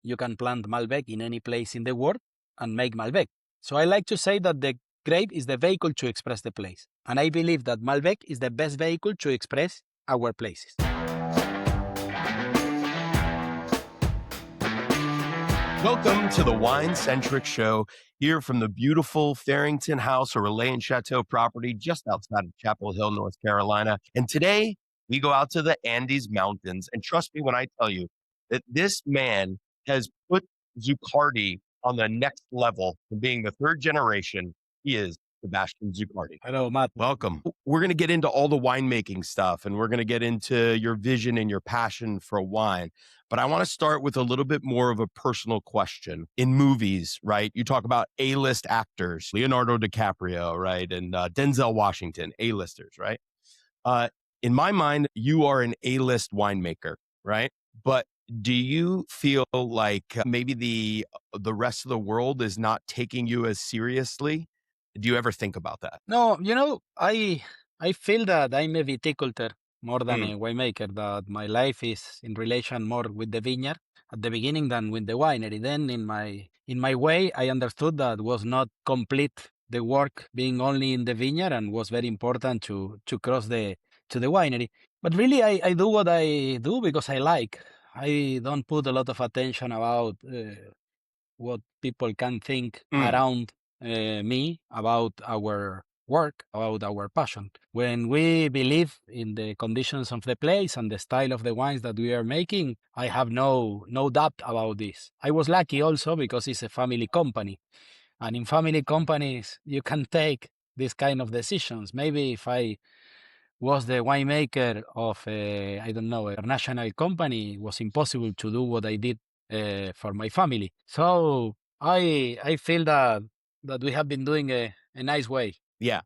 you can plant Malbec in any place in the world and make Malbec. So I like to say that the grape is the vehicle to express the place. And I believe that Malbec is the best vehicle to express our places. Welcome to the Wine-Centric Show here from the beautiful Farrington House or Relay and Chateau property just outside of Chapel Hill, North Carolina. And today we go out to the Andes Mountains. And trust me when I tell you that this man has put Zuccardi on the next level from being the third generation. He is Sebastián Zuccardi. Hello, Matt. Welcome. We're going to get into all the winemaking stuff and we're going to get into your vision and your passion for wine. But I want to start with a little bit more of a personal question. In movies, right? You talk about A-list actors, Leonardo DiCaprio, right? And Denzel Washington, A-listers, right? In my mind, you are an A-list winemaker, right? But do you feel like maybe the rest of the world is not taking you as seriously? Do you ever think about that? No, I feel that I'm a viticultor more than a winemaker, that my life is in relation more with the vineyard at the beginning than with the winery. Then in my way, I understood that was not complete the work being only in the vineyard and was very important to cross to the winery. But really, I do what I do because I like. I don't put a lot of attention about what people can think around me about our work, about our passion. When we believe in the conditions of the place and the style of the wines that we are making, I have no doubt about this. I was lucky also because it's a family company. And in family companies, you can take these kind of decisions. Maybe if I was the winemaker of a national company, it was impossible to do what I did for my family. So I feel that we have been doing a nice way. Yeah.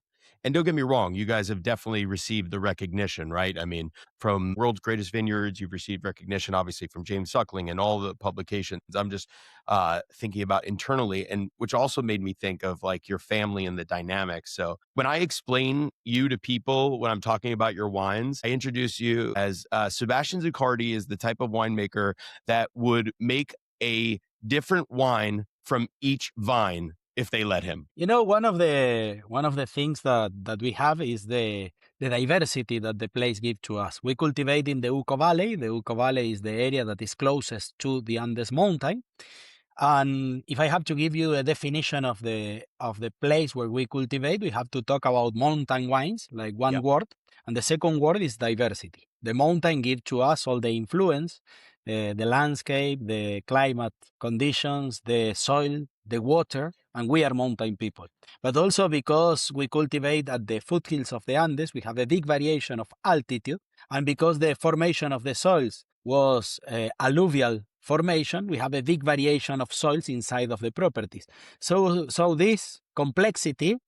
And don't get me wrong, you guys have definitely received the recognition, right? I mean, from World's Greatest Vineyards, you've received recognition, obviously, from James Suckling and all the publications. I'm just thinking about internally, and which also made me think of like your family and the dynamics. So when I explain you to people, when I'm talking about your wines, I introduce you as Sebastián Zuccardi is the type of winemaker that would make a different wine from each vine if they let him. One of the things that we have is the diversity that the place gives to us. We cultivate in the Uco Valley. The Uco Valley is the area that is closest to the Andes mountain. And if I have to give you a definition of the place where we cultivate, we have to talk about mountain wines, like one word. And the second word is diversity. The mountain gives to us all the influence, the landscape, the climate conditions, the soil, the water, and we are mountain people. But also because we cultivate at the foothills of the Andes, we have a big variation of altitude. And because the formation of the soils was alluvial formation, we have a big variation of soils inside of the properties. So this complexity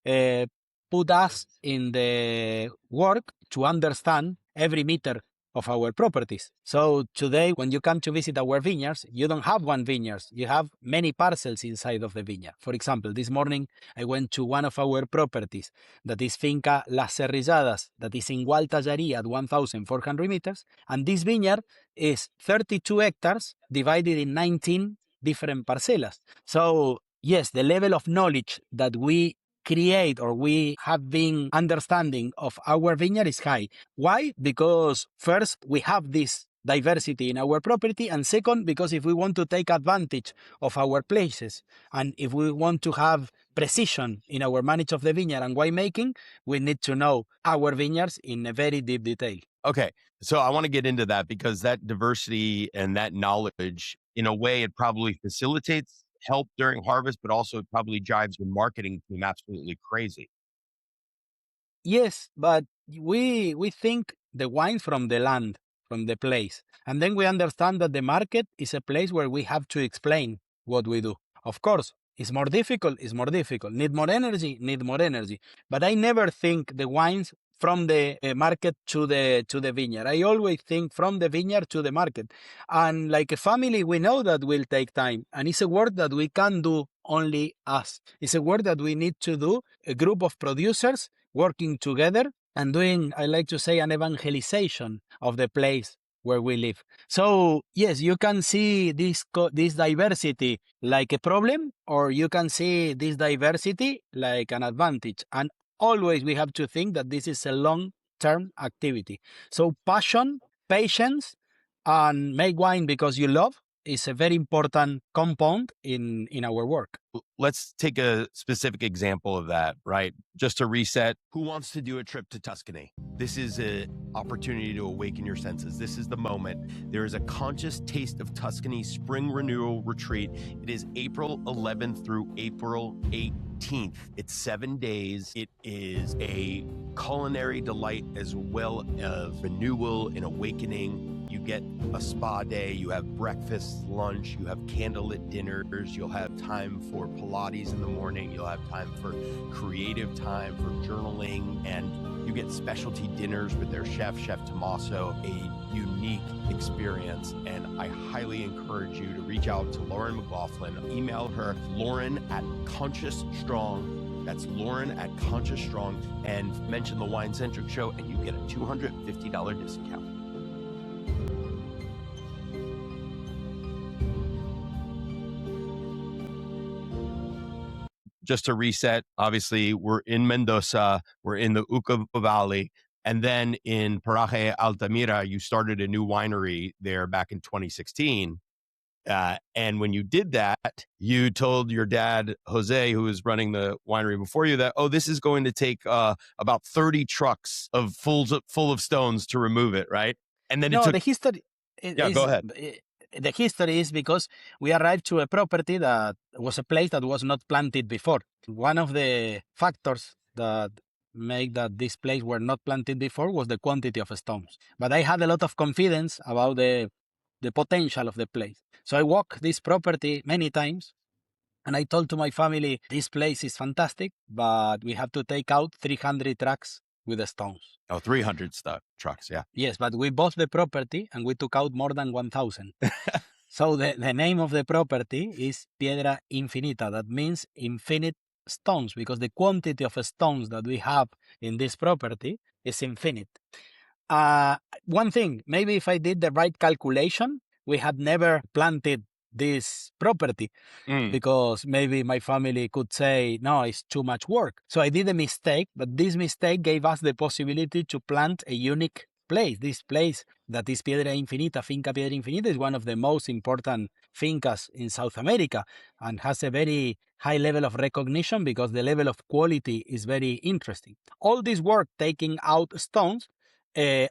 put us in the work to understand every meter of our properties. So today, when you come to visit our vineyards, you don't have one vineyard. You have many parcels inside of the vineyard. For example, this morning, I went to one of our properties that is Finca Las Cerrilladas, that is in Gualtallarí at 1,400 meters. And this vineyard is 32 hectares divided in 19 different parcelas. So yes, the level of knowledge that we create or we have been understanding of our vineyard is high. Why? Because first, we have this diversity in our property, and second, because if we want to take advantage of our places and if we want to have precision in our management of the vineyard and winemaking, we need to know our vineyards in a very deep detail. Okay, so I want to get into that because that diversity and that knowledge, in a way, it probably facilitates help during harvest, but also it probably drives your marketing team absolutely crazy. Yes, but we think the wine from the land, from the place. And then we understand that the market is a place where we have to explain what we do. Of course, it's more difficult. Need more energy. But I never think the wines from the market to the vineyard. I always think from the vineyard to the market. And like a family, we know that will take time. And it's a work that we can do only us. It's a work that we need to do, a group of producers working together and doing, I like to say, an evangelization of the place where we live. So yes, you can see this diversity like a problem, or you can see this diversity like an advantage. And always we have to think that this is a long-term activity. So passion, patience, and make wine because you love is a very important compound in our work. Let's take a specific example of that, right? Just to reset, who wants to do a trip to Tuscany? This is an opportunity to awaken your senses. This is the moment. There is a conscious taste of Tuscany spring renewal retreat. It is April 11th through April 18th. It's 7 days. It is a culinary delight as well as renewal and awakening. You get a spa day, you have breakfast, lunch, you have candlelit dinners, you'll have time for Pilates in the morning, you'll have time for creative time, for journaling, and you get specialty dinners with their chef, Chef Tommaso, a unique experience. And I highly encourage you to reach out to Lauren McLaughlin. Email her, Lauren@ConsciousStrong. That's Lauren@ConsciousStrong, and mention the Wine Centric Show, and you get a $250 discount. Just to reset, obviously, we're in Mendoza, we're in the Uco Valley, and then in Paraje Altamira, you started a new winery there back in 2016. And when you did that, you told your dad, Jose, who was running the winery before you, that, this is going to take about 30 trucks of full of stones to remove it, right? And then the history. Go ahead. The history is because we arrived to a property that was a place that was not planted before. One of the factors that make that this place were not planted before was the quantity of stones. But I had a lot of confidence about the potential of the place. So I walked this property many times, and I told to my family, this place is fantastic, but we have to take out 300 trucks with the stones. 300 trucks, yeah. Yes, but we bought the property and we took out more than 1,000. So the name of the property is Piedra Infinita. That means infinite stones, because the quantity of stones that we have in this property is infinite. One thing, maybe if I did the right calculation, we had never planted this property because maybe my family could say, no, it's too much work. So I did a mistake, but this mistake gave us the possibility to plant a unique place. This place that is Piedra Infinita, Finca Piedra Infinita, is one of the most important fincas in South America and has a very high level of recognition because the level of quality is very interesting. All this work taking out stones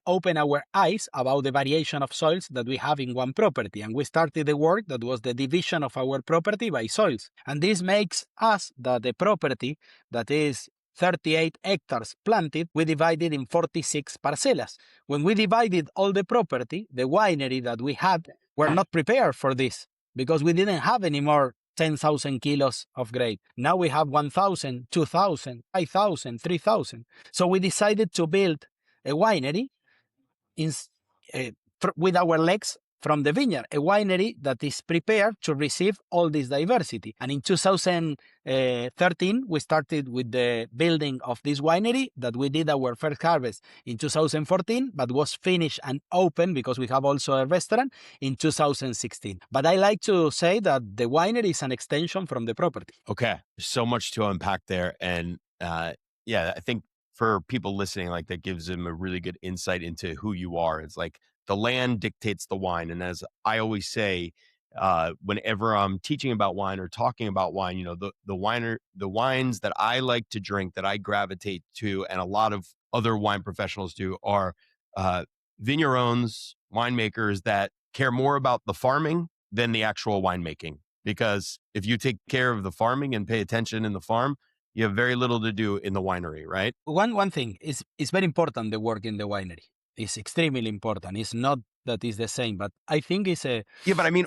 open our eyes about the variation of soils that we have in one property. And we started the work that was the division of our property by soils. And this makes us that the property that is 38 hectares planted, we divided in 46 parcelas. When we divided all the property, the winery that we had were not prepared for this because we didn't have any more 10,000 kilos of grape. Now we have 1,000, 2,000, 5,000, 3,000. So we decided to build a winery with our legs from the vineyard, a winery that is prepared to receive all this diversity. And in 2013, we started with the building of this winery that we did our first harvest in 2014, but was finished and open because we have also a restaurant in 2016. But I like to say that the winery is an extension from the property. Okay. So much to unpack there. And I think for people listening, like that gives them a really good insight into who you are. It's like the land dictates the wine. And as I always say, whenever I'm teaching about wine or talking about wine, the wines that I like to drink, that I gravitate to, and a lot of other wine professionals do, are vignerons, winemakers that care more about the farming than the actual winemaking. Because if you take care of the farming and pay attention in the farm, you have very little to do in the winery, right? One thing is very important, the work in the winery. It's extremely important. It's not that it's the same, but I think it's a... Yeah, but I mean,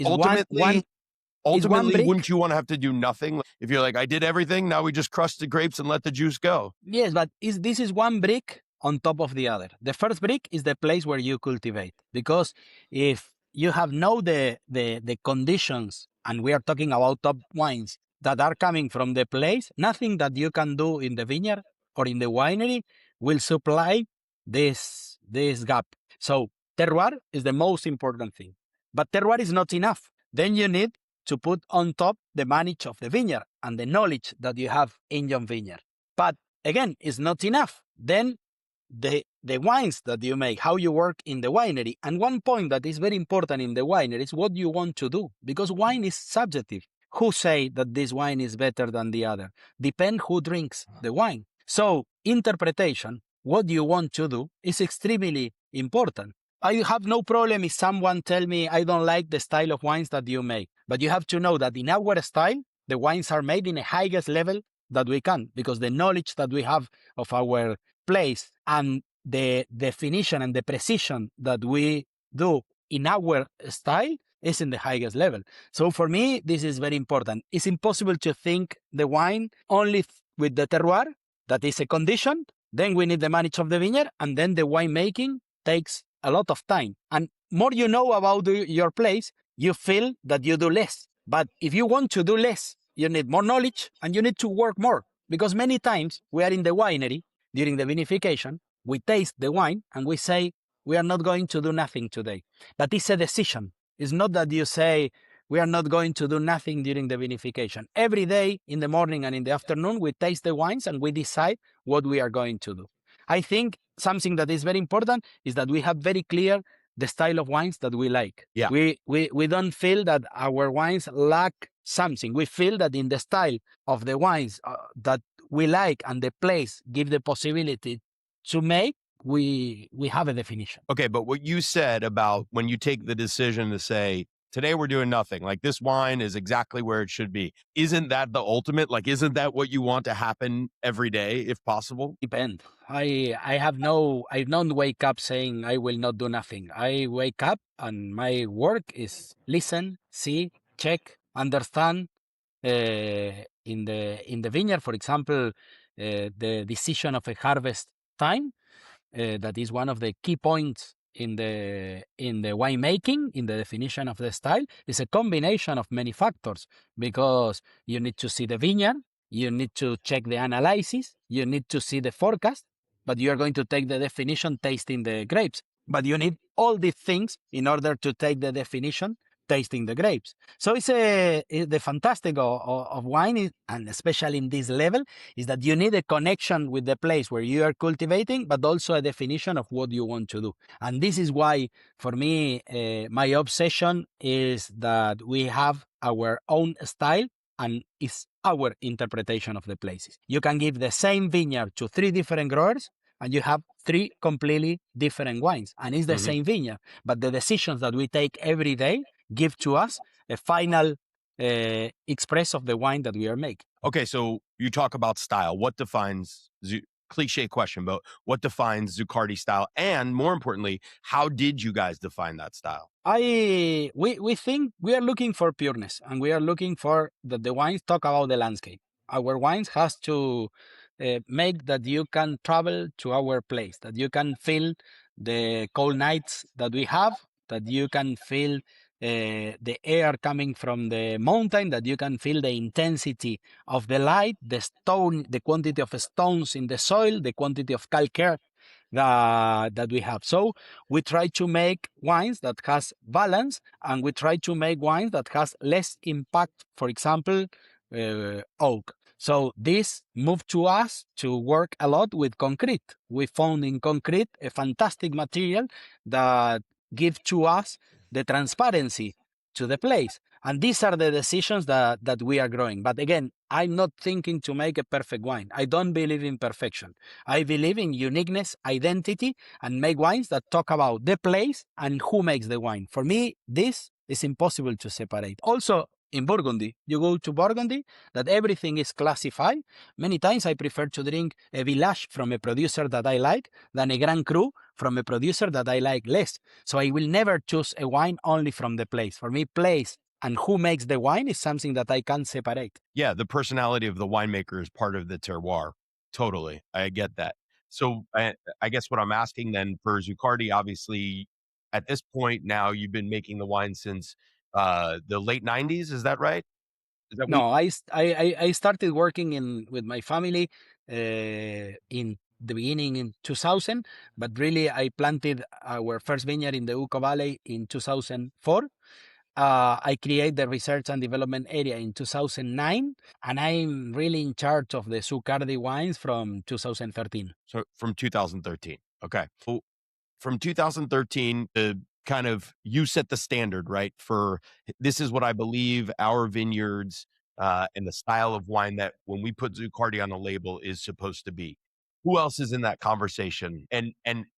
ultimately, wouldn't you want to have to do nothing? If you're like, I did everything, now we just crush the grapes and let the juice go. Yes, but this is one brick on top of the other. The first brick is the place where you cultivate. Because if you have the conditions, and we are talking about top wines, that are coming from the place, nothing that you can do in the vineyard or in the winery will supply this gap. So terroir is the most important thing. But terroir is not enough. Then you need to put on top the manage of the vineyard and the knowledge that you have in your vineyard. But again, it's not enough. Then the wines that you make, how you work in the winery. And one point that is very important in the winery is what you want to do, because wine is subjective. Who say that this wine is better than the other? Depend who drinks the wine. So interpretation, what you want to do, is extremely important. I have no problem if someone tell me I don't like the style of wines that you make, but you have to know that in our style, the wines are made in the highest level that we can, because the knowledge that we have of our place and the definition and the precision that we do in our style is in the highest level. So for me, this is very important. It's impossible to think the wine only with the terroir, that is a condition. Then we need the manage of the vineyard, and then the winemaking takes a lot of time. And more you know about your place, you feel that you do less. But if you want to do less, you need more knowledge and you need to work more. Because many times we are in the winery during the vinification, we taste the wine and we say, we are not going to do nothing today. But it's a decision. It's not that you say, we are not going to do nothing during the vinification. Every day in the morning and in the afternoon, we taste the wines and we decide what we are going to do. I think something that is very important is that we have very clear the style of wines that we like. Yeah. We don't feel that our wines lack something. We feel that in the style of the wines that we like and the place give the possibility to make, we have a definition. Okay, but what you said about when you take the decision to say, today we're doing nothing, like this wine is exactly where it should be. Isn't that the ultimate? Like, isn't that what you want to happen every day, if possible? Depend. I don't wake up saying I will not do nothing. I wake up and my work is listen, see, check, understand. In the vineyard, for example, the decision of a harvest time, that is one of the key points in the winemaking, in the definition of the style, is a combination of many factors, because you need to see the vineyard, you need to check the analysis, you need to see the forecast, but you are going to take the definition tasting the grapes. But you need all these things in order to take the definition tasting the grapes. So it's the fantastic of wine, and especially in this level, is that you need a connection with the place where you are cultivating, but also a definition of what you want to do. And this is why, for me, my obsession is that we have our own style, and it's our interpretation of the places. You can give the same vineyard to 3 different growers, and you have 3 completely different wines, and it's the same vineyard. But the decisions that we take every day give to us a final express of the wine that we are making. Okay, so you talk about style. What defines, cliche question, but what defines Zuccardi style? And more importantly, how did you guys define that style? We think we are looking for pureness, and we are looking for that the wines talk about the landscape. Our wines has to make that you can travel to our place, that you can feel the cold nights that we have, that you can feel the air coming from the mountain, that you can feel the intensity of the light, the stone, the quantity of stones in the soil, the quantity of calcare that we have. So we try to make wines that has balance, and we try to make wines that has less impact, for example, oak. So this moved to us to work a lot with concrete. We found in concrete a fantastic material that gives to us the transparency to the place. And these are the decisions that we are growing. But again, I'm not thinking to make a perfect wine. I don't believe in perfection. I believe in uniqueness, identity, and make wines that talk about the place and who makes the wine. For me, this is impossible to separate. Also, in Burgundy, you go to Burgundy, that everything is classified. Many times I prefer to drink a village from a producer that I like than a Grand Cru from a producer that I like less. So I will never choose a wine only from the place. For me, place and who makes the wine is something that I can't separate. Yeah, the personality of the winemaker is part of the terroir. Totally. I get that. So I guess what I'm asking then for Zuccardi, obviously, at this point now, you've been making the wine since the late 90s. Is that right? Is that No, I started working with my family in the beginning in 2000, but really I planted our first vineyard in the Uco Valley in 2004. I created the research and development area in 2009, and I'm really in charge of the Zuccardi wines from 2013. So from 2013. Okay. So from 2013, kind of you set the standard, right? For this is what I believe our vineyards and the style of wine that when we put Zuccardi on the label is supposed to be. Who else is in that conversation, and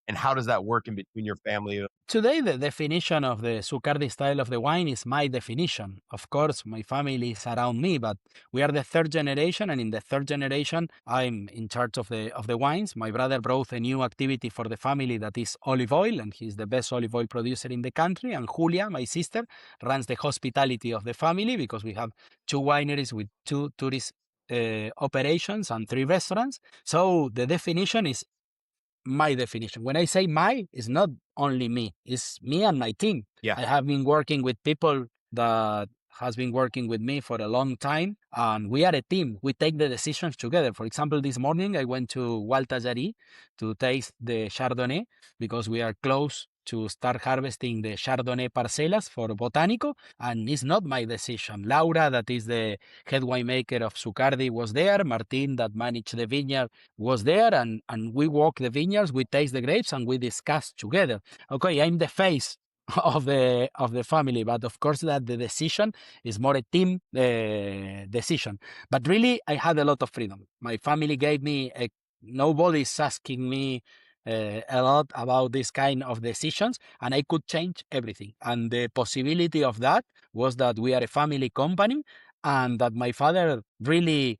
how does that work in between your family? Today, the definition of the Zuccardi style of the wine is my definition. Of course, my family is around me, but we are the third generation, and in the third generation, I'm in charge of the wines. My brother brought a new activity for the family that is olive oil, and he's the best olive oil producer in the country. And Julia, my sister, runs the hospitality of the family because we have 2 wineries with 2 tourist operations and 3 restaurants. So the definition is my definition. When I say my, it's not only me, it's me and my team. Yeah. I have been working with people that has been working with me for a long time, and we are a team. We take the decisions together. For example, this morning I went to Valtajari to taste the Chardonnay because we are close to start harvesting the Chardonnay parcelas for Botánico, and it's not my decision. Laura, that is the head winemaker of Zuccardi, was there. Martin, that managed the vineyard, was there, and we walk the vineyards, we taste the grapes, and we discuss together. Okay, I'm the face of the family, but of course that the decision is more a team decision. But really, I had a lot of freedom. My family gave me nobody's asking me a lot about this kind of decisions, and I could change everything. And the possibility of that was that we are a family company, and that my father really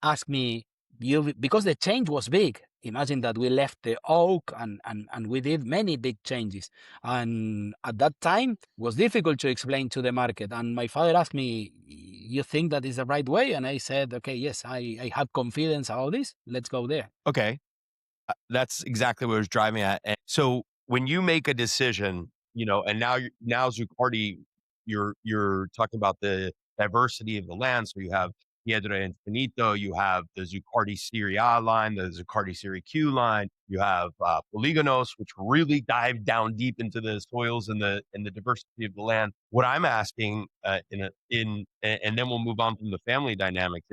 asked me, because the change was big. Imagine that we left the oak and we did many big changes. And at that time, it was difficult to explain to the market. And my father asked me, you think that is the right way? And I said, okay, yes, I have confidence about this. Let's go there. Okay. That's exactly what I was driving at. And so when you make a decision, and now Zuccardi, you're talking about the diversity of the land. So you have Piedra Infinito, you have the Zuccardi Serie A line, the Zuccardi Serie Q line, you have Polígonos, which really dive down deep into the soils and the diversity of the land. What I'm asking, and then we'll move on from the family dynamics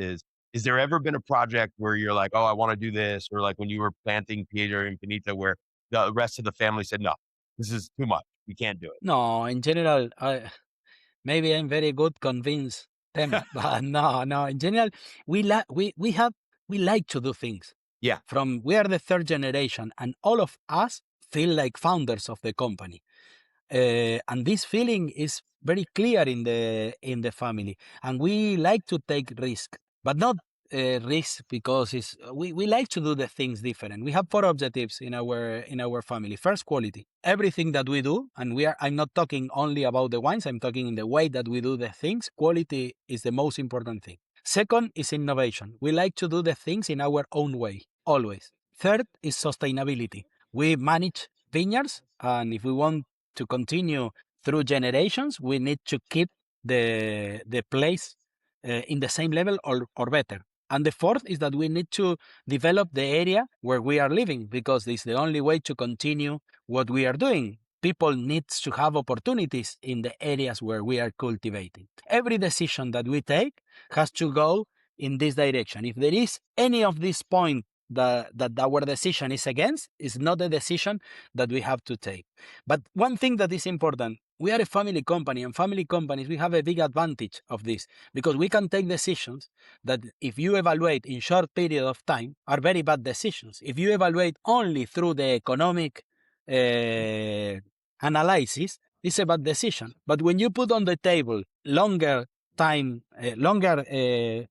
is there ever been a project where you're like, oh, I want to do this? Or like when you were planting Piedra Infinita, where the rest of the family said, no, this is too much. We can't do it. No, in general, maybe I'm very good convince them, but no. In general, we like to do things. Yeah. We are the third generation, and all of us feel like founders of the company. And this feeling is very clear in the family, and we like to take risk, but not risk because we like to do the things different. We have 4 objectives in our family. First, quality. Everything that we do, and I'm not talking only about the wines, I'm talking in the way that we do the things. Quality is the most important thing. Second is innovation. We like to do the things in our own way, always. Third is sustainability. We manage vineyards, and if we want to continue through generations, we need to keep the place in the same level or better. And the fourth is that we need to develop the area where we are living, because it's the only way to continue what we are doing. People need to have opportunities in the areas where we are cultivating. Every decision that we take has to go in this direction. If there is any of this point that our decision is against, is not a decision that we have to take. But one thing that is important, we are a family company, and family companies, we have a big advantage of this, because we can take decisions that, if you evaluate in short period of time, are very bad decisions. If you evaluate only through the economic analysis, it's a bad decision. But when you put on the table longer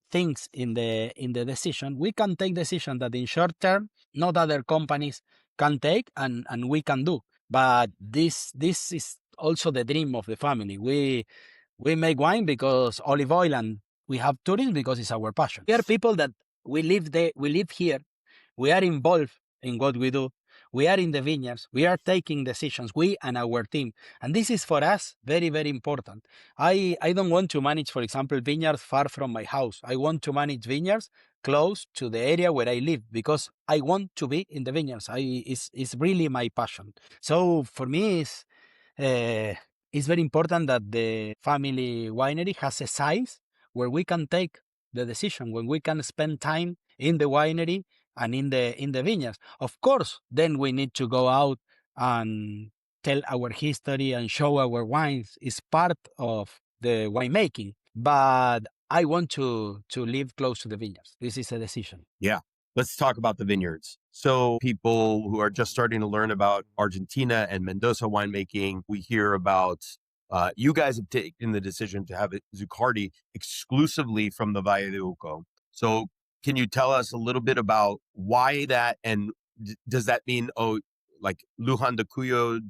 things in the decision, we can take decisions that in short term not other companies can take, and we can do. But this is also the dream of the family. We make wine because olive oil, and we have tourism because it's our passion. We are people that we live here. We are involved in what we do. We are in the vineyards. We are taking decisions, we and our team. And this is for us very, very important. I don't want to manage, for example, vineyards far from my house. I want to manage vineyards close to the area where I live because I want to be in the vineyards. It's really my passion. So for me, it's very important that the family winery has a size where we can take the decision, when we can spend time in the winery and in the vineyards. Of course, then we need to go out and tell our history and show our wines. It's part of the winemaking. But I want to live close to the vineyards. This is a decision. Yeah. Let's talk about the vineyards. So people who are just starting to learn about Argentina and Mendoza winemaking, we hear about you guys have taken the decision to have Zuccardi exclusively from the Valle de Uco. So can you tell us a little bit about why that, and does that mean, like Luján de Cuyo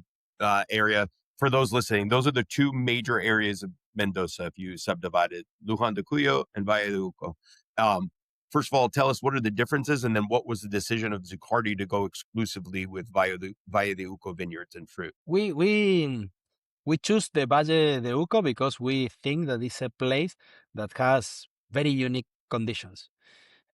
area? For those listening, those are the two major areas of Mendoza if you subdivide it, Luján de Cuyo and Valle de Uco. First of all, tell us what are the differences, and then what was the decision of Zuccardi to go exclusively with Valle de Uco vineyards and fruit? We choose the Valle de Uco because we think that it's a place that has very unique conditions.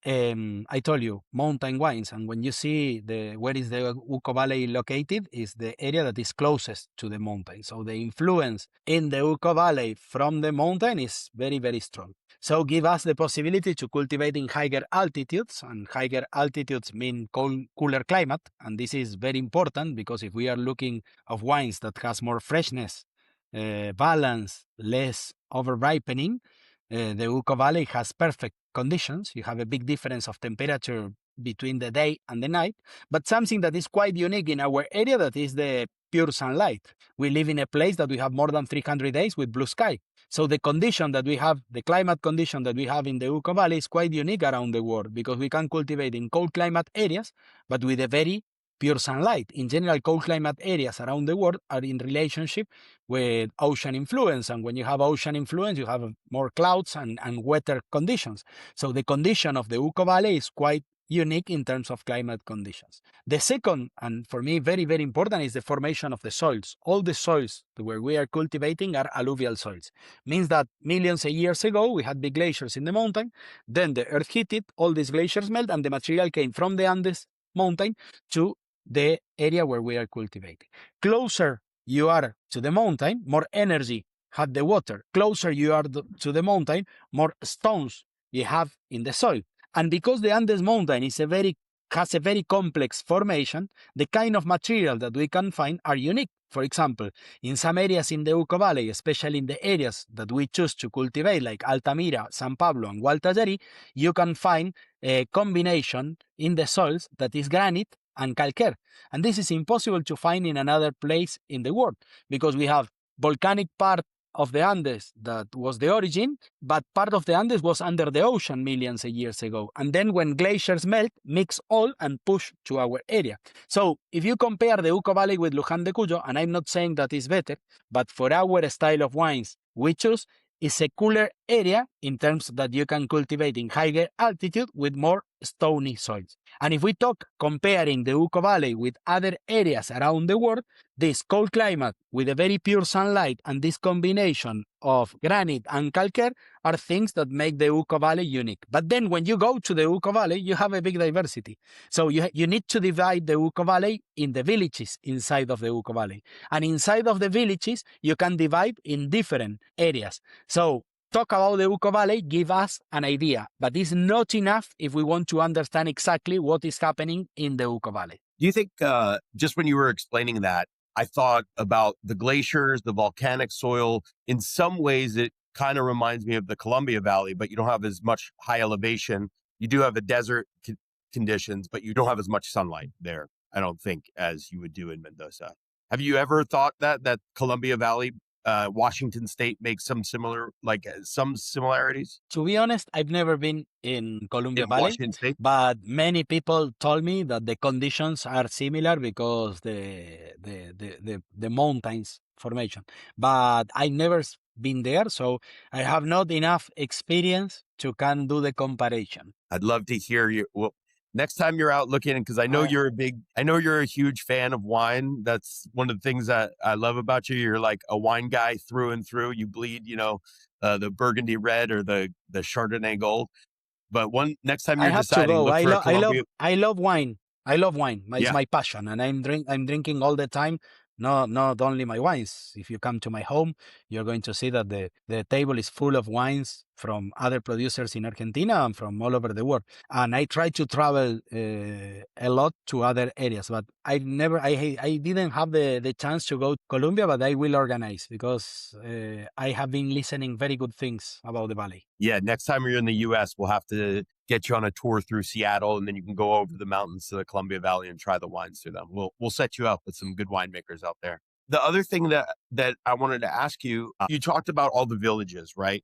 I told you, mountain wines, and when you see where is the Uco Valley located, is the area that is closest to the mountain. So the influence in the Uco Valley from the mountain is very, very strong. So give us the possibility to cultivate in higher altitudes, and higher altitudes mean cooler climate, and this is very important because if we are looking of wines that has more freshness, balance, less over ripening, the Uco Valley has perfect conditions. You have a big difference of temperature between the day and the night, but something that is quite unique in our area, that is the pure sunlight. We live in a place that we have more than 300 days with blue sky. So the condition that we have, the climate condition that we have in the Uco Valley is quite unique around the world because we can cultivate in cold climate areas, but with a very pure sunlight. In general, cold climate areas around the world are in relationship with ocean influence. And when you have ocean influence, you have more clouds and wetter conditions. So the condition of the Uco Valley is quite unique in terms of climate conditions. The second, and for me very, very important, is the formation of the soils. All the soils where we are cultivating are alluvial soils. Means that millions of years ago, we had big glaciers in the mountain. Then the earth heated, all these glaciers melt, and the material came from the Andes mountain to the area where we are cultivating. Closer you are to the mountain, more energy had the water. Closer you are to the mountain, more stones you have in the soil. And because the Andes mountain has a very complex formation, the kind of material that we can find are unique. For example, in some areas in the Uco Valley, especially in the areas that we choose to cultivate, like Altamira, San Pablo, and Gualtajari, you can find a combination in the soils that is granite and calcare. And this is impossible to find in another place in the world because we have volcanic part of the Andes that was the origin, but part of the Andes was under the ocean millions of years ago. And then when glaciers melt, mix all and push to our area. So if you compare the Uco Valley with Luján de Cuyo, and I'm not saying that is better, but for our style of wines, we choose is a cooler area in terms that you can cultivate in higher altitude with more stony soils. And if we talk comparing the Uco Valley with other areas around the world, this cold climate with a very pure sunlight and this combination of granite and calcare are things that make the Uco Valley unique. But then when you go to the Uco Valley, you have a big diversity. So you need to divide the Uco Valley in the villages inside of the Uco Valley. And inside of the villages, you can divide in different areas. So talk about the Uco Valley, give us an idea, but it's not enough if we want to understand exactly what is happening in the Uco Valley. Do you think, just when you were explaining that, I thought about the glaciers, the volcanic soil. In some ways, it kind of reminds me of the Columbia Valley, but you don't have as much high elevation. You do have the desert conditions, but you don't have as much sunlight there, I don't think, as you would do in Mendoza. Have you ever thought that Columbia Valley, Washington State makes some similarities? To be honest, I've never been in Columbia Valley, Washington State? but many people told me that the conditions are similar because the mountains formation. But I've never been there, so I have not enough experience to can do the comparison. I'd love to hear you. Well, Next time you're out looking, because I know you're a huge fan of wine. That's one of the things that I love about you. You're like a wine guy through and through. You bleed, the Burgundy red or the Chardonnay gold. But next time I you're have to deciding, go. look for a Colombia. I love wine. I love wine. It's Yeah. my passion, and I'm drinking all the time. No, not only my wines. If you come to my home, you're going to see that the table is full of wines from other producers in Argentina and from all over the world. And I try to travel a lot to other areas, but I didn't have the chance to go to Colombia, but I will organize because I have been listening very good things about the valley. Yeah, next time you're in the U.S., we'll have to get you on a tour through Seattle, and then you can go over the mountains to the Columbia Valley and try the wines through them. We'll set you up with some good winemakers out there. The other thing that I wanted to ask you, you talked about all the villages, right?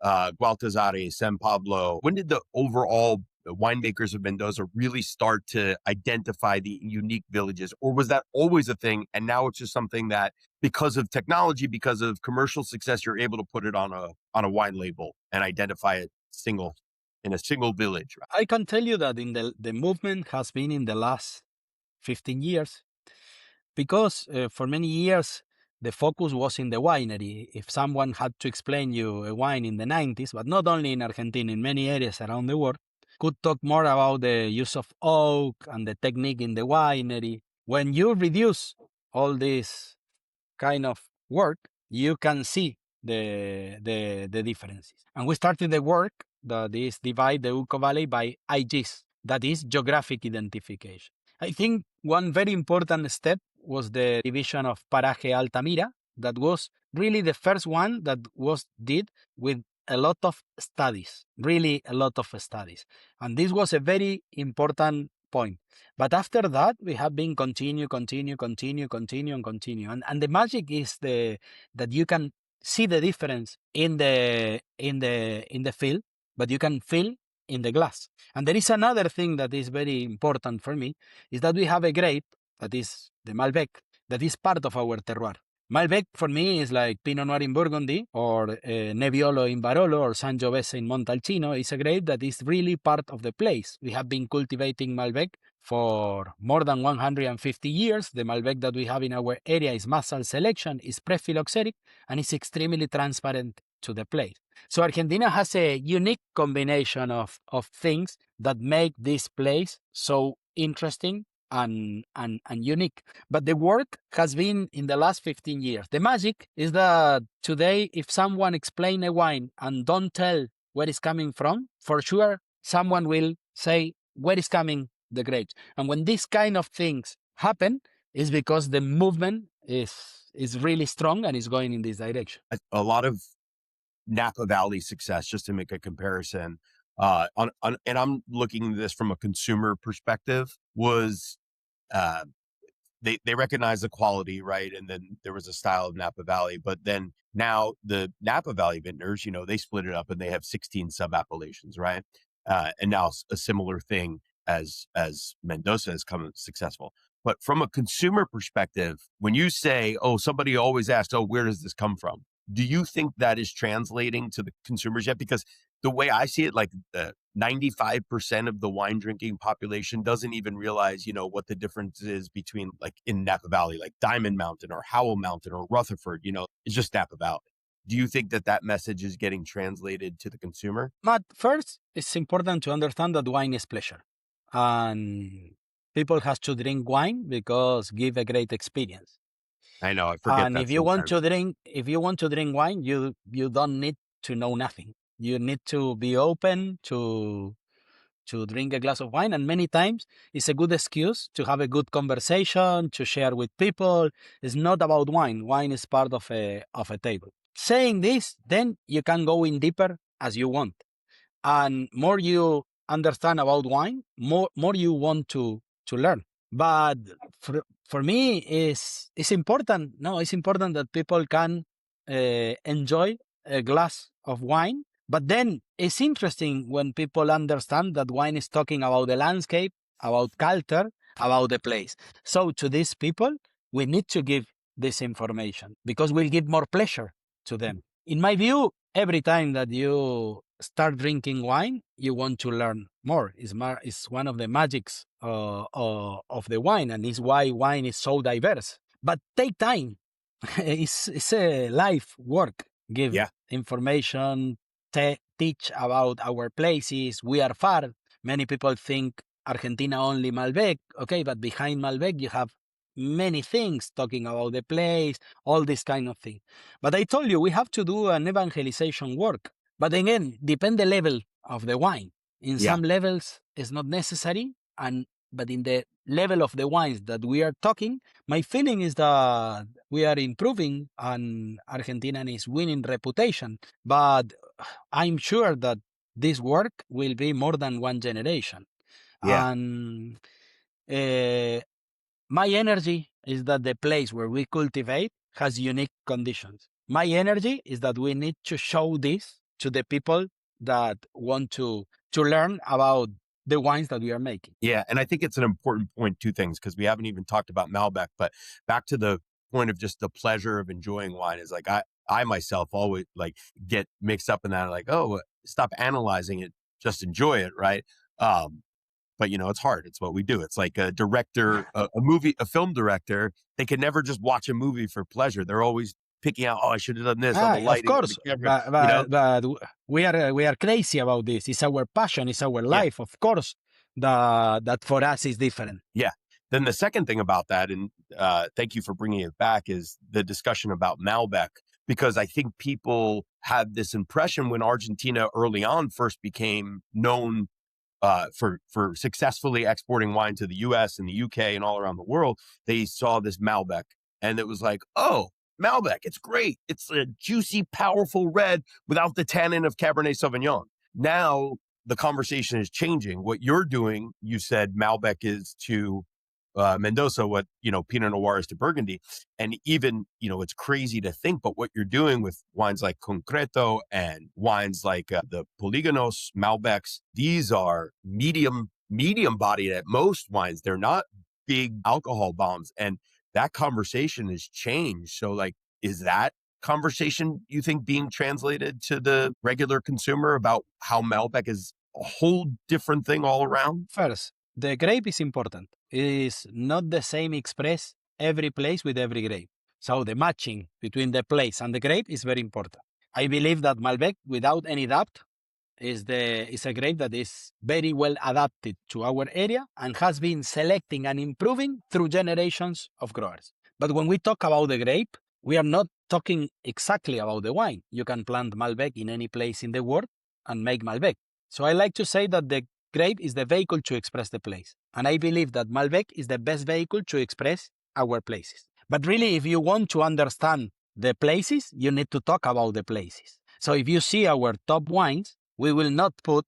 Gualtazari, San Pablo. When did the overall winemakers of Mendoza really start to identify the unique villages, or was that always a thing? And now it's just something that, because of technology, because of commercial success, you're able to put it on a wine label and identify it in a single village. I can tell you that in the movement has been in the last 15 years, because for many years the focus was in the winery. If someone had to explain you a wine in the 90s, but not only in Argentina, in many areas around the world, could talk more about the use of oak and the technique in the winery. When you reduce all this kind of work, you can see the differences. And we started the work that is divide the Uco Valley by IGs, that is geographic identification. I think one very important step was the division of Paraje Altamira. That was really the first one that was did with a lot of studies, really a lot of studies. And this was a very important point. But after that, we have been continue. And the magic is that you can see the difference in the field, but you can feel in the glass. And there is another thing that is very important for me, is that we have a grape that is the Malbec, that is part of our terroir. Malbec for me is like Pinot Noir in Burgundy, or Nebbiolo in Barolo, or Sangiovese in Montalcino. It's a grape that is really part of the place. We have been cultivating Malbec for more than 150 years. The Malbec that we have in our area is muscle selection, is pre-phylloxeric, and it's extremely transparent to the place. So Argentina has a unique combination of things that make this place so interesting and unique. But the work has been in the last 15 years. The magic is that today, if someone explain a wine and don't tell where it's coming from, for sure someone will say where is coming the grapes. And when these kind of things happen, is because the movement is really strong and is going in this direction. A lot of Napa Valley success, just to make a comparison, and I'm looking at this from a consumer perspective, was they recognize the quality, right? And then there was a style of Napa Valley, but then now the Napa Valley vintners, they split it up and they have 16 sub appellations, right? And now a similar thing as Mendoza has come successful. But from a consumer perspective, when you say, oh, somebody always asks, oh, where does this come from? Do you think that is translating to the consumers yet? Because the way I see it, like 95% of the wine drinking population doesn't even realize, what the difference is between, like in Napa Valley, like Diamond Mountain or Howell Mountain or Rutherford, it's just Napa Valley. Do you think that message is getting translated to the consumer? But first, it's important to understand that wine is pleasure. And people have to drink wine because give a great experience. I know, I forget and that. if you want to drink wine, you don't need to know nothing. You need to be open to drink a glass of wine, and many times it's a good excuse to have a good conversation, to share with people. It's not about wine. Wine is part of a table. Saying this, then you can go in deeper as you want, and more you understand about wine, more you want to learn. But for me, it's important. No, it's important that people can enjoy a glass of wine. But then it's interesting when people understand that wine is talking about the landscape, about culture, about the place. So to these people, we need to give this information because we'll give more pleasure to them. In my view, every time that you start drinking wine, you want to learn more. It's one of the magics of the wine, and it's why wine is so diverse. But take time. It's a life work. Give Yeah. information, teach about our places. We are far. Many people think Argentina only Malbec. Okay, but behind Malbec, you have many things talking about the place, all this kind of thing. But I told you, we have to do an evangelization work. But again, depend the level of the wine. In Yeah. some levels, it's not necessary. But in the level of the wines that we are talking, my feeling is that we are improving and Argentina is winning reputation. But I'm sure that this work will be more than one generation. Yeah. And my energy is that the place where we cultivate has unique conditions. My energy is that we need to show this to the people that want to learn about the wines that we are making. Yeah. And I think it's an important point, two things, because we haven't even talked about Malbec, but back to the point of just the pleasure of enjoying wine is like, I myself always like get mixed up in that, like, oh, stop analyzing it, just enjoy it. Right. But it's hard. It's what we do. It's like a director, a film director. They can never just watch a movie for pleasure. They're always picking out, oh, I should have done this, the Of lighting, course, the camera, but we are crazy about this. It's our passion. It's our Yeah. life. Of course, that for us is different. Yeah. Then the second thing about that, and thank you for bringing it back, is the discussion about Malbec, because I think people had this impression when Argentina early on first became known for successfully exporting wine to the US and the UK and all around the world. They saw this Malbec and it was like, oh, Malbec, it's great. It's a juicy, powerful red without the tannin of Cabernet Sauvignon. Now the conversation is changing. What you're doing, you said Malbec is to Mendoza, what, Pinot Noir is to Burgundy. And even, it's crazy to think, but what you're doing with wines like Concreto and wines like the Polígonos, Malbecs, these are medium bodied at most wines. They're not big alcohol bombs. And that conversation has changed. So like, is that conversation, you think, being translated to the regular consumer about how Malbec is a whole different thing all around? First, the grape is important. It is not the same express every place with every grape. So the matching between the place and the grape is very important. I believe that Malbec, without any doubt, is a grape that is very well adapted to our area and has been selecting and improving through generations of growers. But when we talk about the grape, we are not talking exactly about the wine. You can plant Malbec in any place in the world and make Malbec. So I like to say that the grape is the vehicle to express the place. And I believe that Malbec is the best vehicle to express our places. But really, if you want to understand the places, you need to talk about the places. So if you see our top wines, we will not put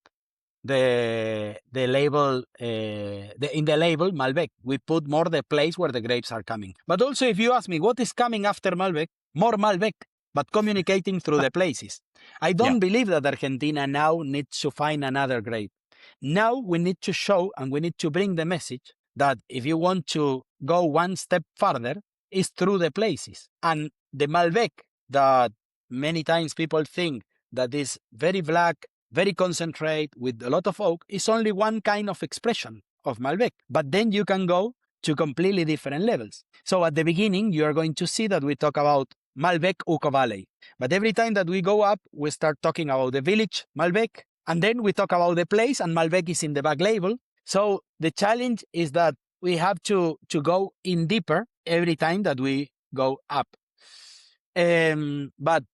the label in the label Malbec. We put more the place where the grapes are coming. But also, if you ask me what is coming after Malbec, more Malbec, but communicating through the places. I don't believe that Argentina now needs to find another grape. Now we need to show and we need to bring the message that if you want to go one step further, is through the places. And the Malbec that many times people think that is very black, very concentrate with a lot of oak is only one kind of expression of Malbec. But then you can go to completely different levels. So at the beginning, you are going to see that we talk about Malbec Uco Valley. But every time that we go up, we start talking about the village Malbec, and then we talk about the place, and Malbec is in the back label. So the challenge is that we have to go in deeper every time that we go up. But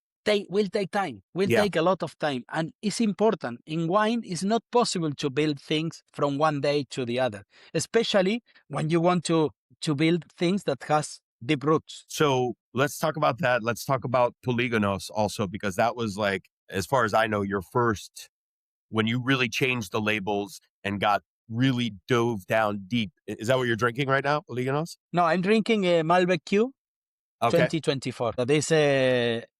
will take time. Will take a lot of time. And it's important. In wine, it's not possible to build things from one day to the other, especially when you want to build things that has deep roots. So let's talk about that. Let's talk about Polígonos also, because that was like, as far as I know, your first, when you really changed the labels and got really dove down deep. Is that what you're drinking right now, Polígonos? No, I'm drinking a Malbec Q. Okay. 2024. That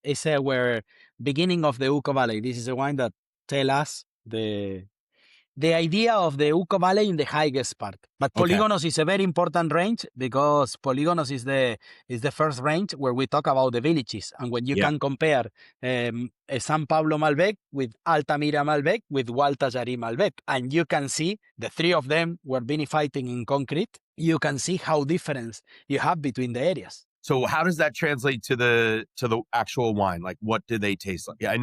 is our beginning of the Uco Valley. This is a wine that tell us the the idea of the Uco Valley in the highest part. But Polygonos is a very important range because Polygonos is the first range where we talk about the villages. And when you can compare a San Pablo Malbec with Altamira Malbec with Gualtajari Malbec, and you can see the three of them were vinified in concrete, you can see how difference you have between the areas. So how does that translate to the actual wine? Like, what do they taste like? Yeah, I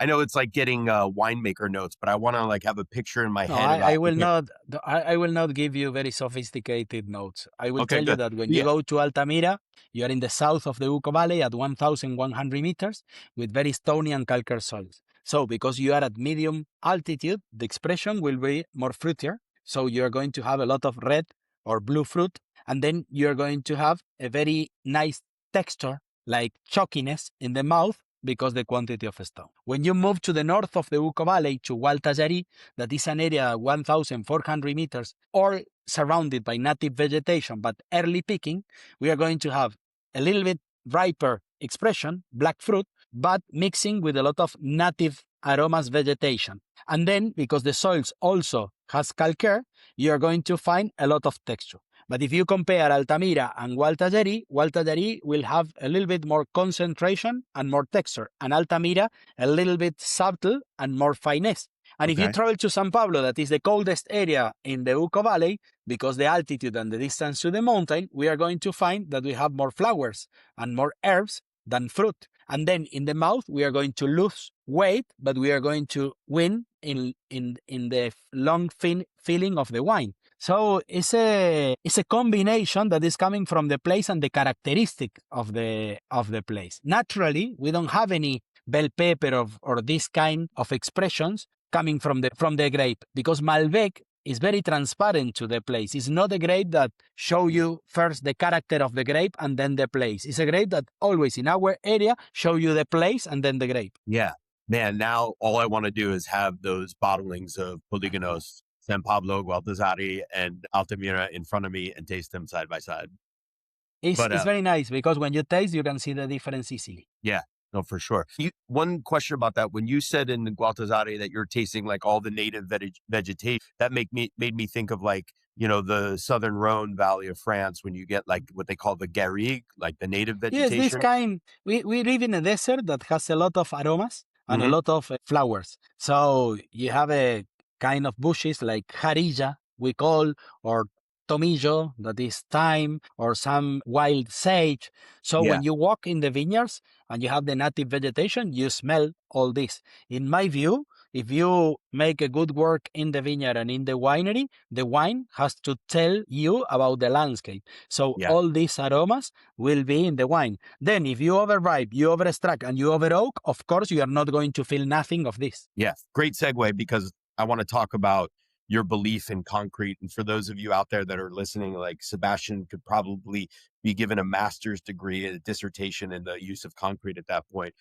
know it's like getting winemaker notes, but I want to like have a picture in my head. I will not give you very sophisticated notes. I will tell you that when you go to Altamira, you are in the south of the Uco Valley at 1,100 meters with very stony and calcare soils. So because you are at medium altitude, the expression will be more fruitier. So you're going to have a lot of red or blue fruit. And then you're going to have a very nice texture, like chalkiness in the mouth because the quantity of stone. When you move to the north of the Uco Valley to Gualtajari, that is an area 1,400 meters, all surrounded by native vegetation, but early picking, we are going to have a little bit riper expression, black fruit, but mixing with a lot of native aromas vegetation. And then, because the soils also has calcare, you are going to find a lot of texture. But if you compare Altamira and Gualtajari, Gualtajari will have a little bit more concentration and more texture, and Altamira a little bit subtle and more finesse. And if you travel to San Pablo, that is the coldest area in the Uco Valley, because the altitude and the distance to the mountain, we are going to find that we have more flowers and more herbs than fruit. And then in the mouth, we are going to lose weight, but we are going to win in the long feeling of the wine. So it's a combination that is coming from the place and the characteristic of the place. Naturally, we don't have any bell pepper or this kind of expressions coming from the grape, because Malbec is very transparent to the place. It's not a grape that show you first the character of the grape and then the place. It's a grape that always in our area show you the place and then the grape. Yeah, man. Now all I want to do is have those bottlings of Polygonos, San Pablo, Gualtajari, and Altamira in front of me and taste them side by side. It's very nice because when you taste, you can see the difference easily. Yeah, no, for sure. One question about that. When you said in Gualtajari that you're tasting like all the native vegetation, that made me think of like, the southern Rhone Valley of France, when you get like what they call the garrigue, like the native vegetation. Yes, this kind, we live in a desert that has a lot of aromas and a lot of flowers. So you have a kind of bushes like jarilla, we call, or tomillo, that is thyme, or some wild sage. So when you walk in the vineyards and you have the native vegetation, you smell all this. In my view, if you make a good work in the vineyard and in the winery, the wine has to tell you about the landscape. So all these aromas will be in the wine. Then if you overripe, you overextract, and you over-oak, of course, you are not going to feel nothing of this. Yeah, great segue, because I want to talk about your belief in concrete. And for those of you out there that are listening, like Sebastian could probably be given a master's degree, a dissertation in the use of concrete at that point.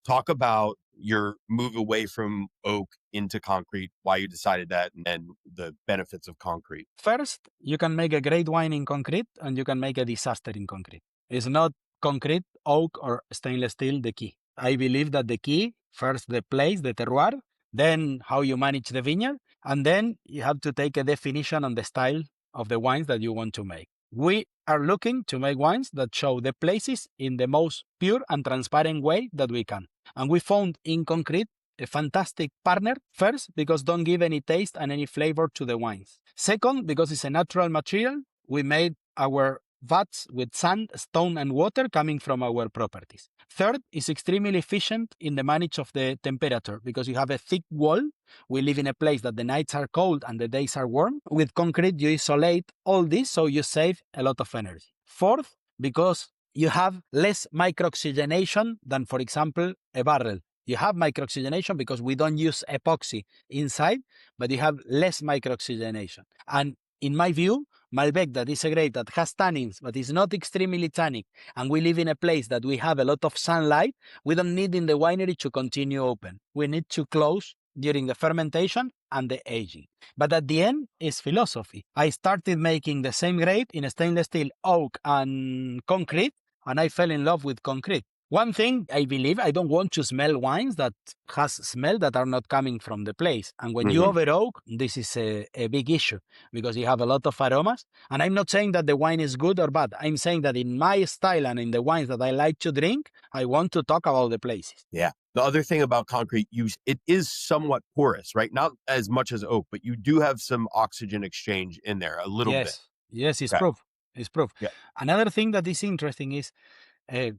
Talk about your move away from oak into concrete, why you decided that, and the benefits of concrete. First, you can make a great wine in concrete and you can make a disaster in concrete. It's not concrete, oak, or stainless steel the key. I believe that the key, first the place, the terroir, then how you manage the vineyard, and then you have to take a definition on the style of the wines that you want to make. We are looking to make wines that show the places in the most pure and transparent way that we can. And we found in concrete a fantastic partner, first, because don't give any taste and any flavor to the wines. Second, because it's a natural material. We made our vats with sand, stone, and water coming from our properties. Third, is extremely efficient in the manage of the temperature because you have a thick wall. We live in a place that the nights are cold and the days are warm. With concrete, you isolate all this, so you save a lot of energy. Fourth, because you have less microoxygenation than, for example, a barrel. You have microoxygenation because we don't use epoxy inside, but you have less microoxygenation. And in my view, Malbec, that is a grape that has tannins, but is not extremely tannic, and we live in a place that we have a lot of sunlight, we don't need in the winery to continue open. We need to close during the fermentation and the aging. But at the end is philosophy. I started making the same grape in stainless steel, oak, and concrete, and I fell in love with concrete. One thing I believe, I don't want to smell wines that has smell that are not coming from the place. And when you over oak, this is a big issue because you have a lot of aromas. And I'm not saying that the wine is good or bad. I'm saying that in my style and in the wines that I like to drink, I want to talk about the places. Yeah. The other thing about concrete use, it is somewhat porous, right? Not as much as oak, but you do have some oxygen exchange in there a little bit. Yes, it's Okay. proof. It's proof. Yeah. Another thing that is interesting is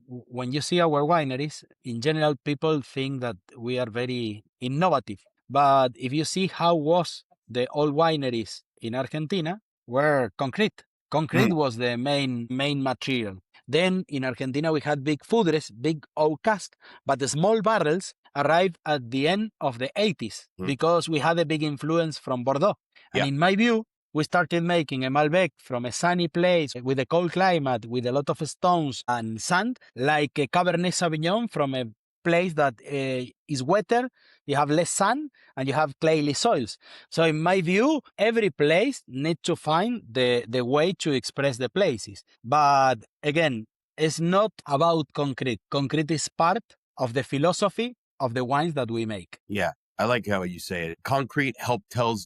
when you see our wineries, in general, people think that we are very innovative. But if you see how was the old wineries in Argentina, were concrete. Concrete was the main material. Then in Argentina, we had big foodres, big oak cask, but the small barrels arrived at the end of the 80s because we had a big influence from Bordeaux. And in my view, we started making a Malbec from a sunny place with a cold climate, with a lot of stones and sand, like a Cabernet Sauvignon from a place that is wetter, you have less sun, and you have clayly soils. So in my view, every place needs to find the way to express the places. But again, it's not about concrete. Concrete is part of the philosophy of the wines that we make. Yeah. I like how you say it. Concrete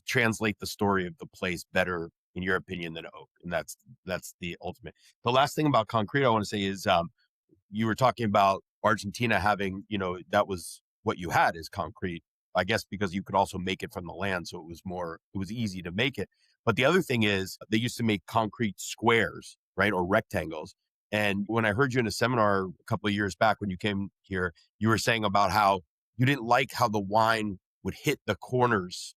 translate the story of the place better, in your opinion, than oak. And that's the ultimate. The last thing about concrete I want to say is you were talking about Argentina having, that was what you had is concrete, I guess, because you could also make it from the land. So it was easy to make it. But the other thing is they used to make concrete squares, right? Or rectangles. And when I heard you in a seminar a couple of years back when you came here, you were saying about how you didn't like how the wine would hit the corners